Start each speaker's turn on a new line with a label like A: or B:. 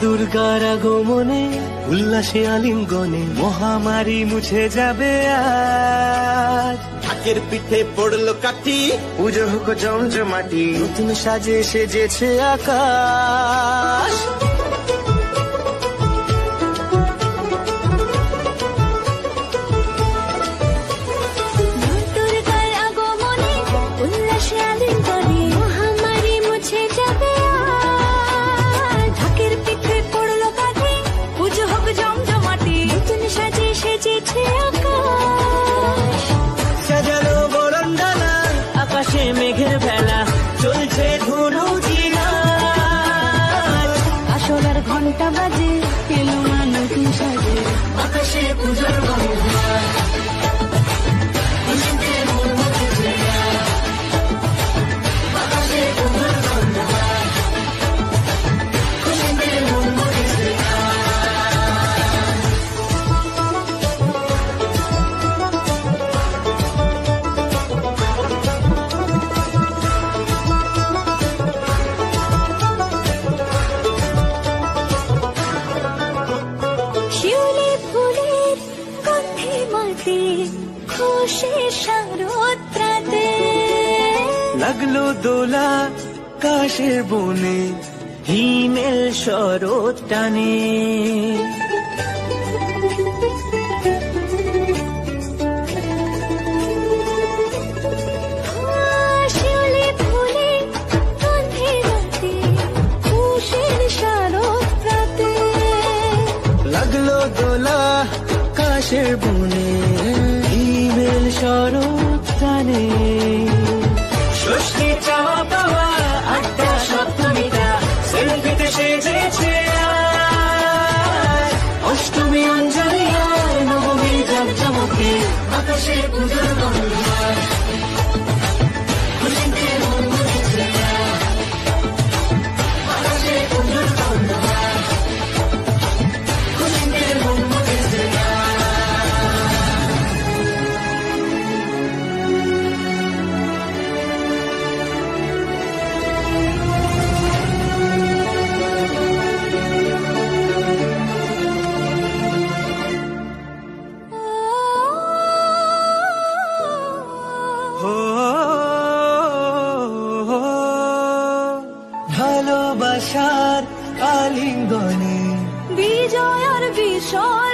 A: দুর্গার আগমনে উল্লাসে আলিঙ্গনে মহামারী মুছে যাবে আজ।
B: ঢাকের পিঠে পড়লো কাঠি,
A: পুজো হোক জমজমাটি, নতুন সাজে সেজেছে আকাশ। মেঘের ভেলা চলছে ধনু জিনার, আসলার ঘন্টা বাজে এলো না নতুন সাজে আকাশে পুজোর বন্ধুরা। লাগলো দোলা কাশের বনে, হিমেল শরৎ টানে। লাগলো দোলা কাশের বনে, হিমেল শরৎ টানে। ষষ্ঠী চাওয়া পাওয়া আড্ডা সপ্তমীটা সেলফিতে সেজেছে আজ। অষ্টমী অঞ্জলি আর নবমী জমজমকে আকাশে পুজোর বন্ধুরা। খুশিতে মন মুখেছে আকাশে পুজোর বন্ধুরা, খুশিতে মন মুখেছে। ভালোবাসার আলিঙ্গনে
C: বিজয় আর বিষয়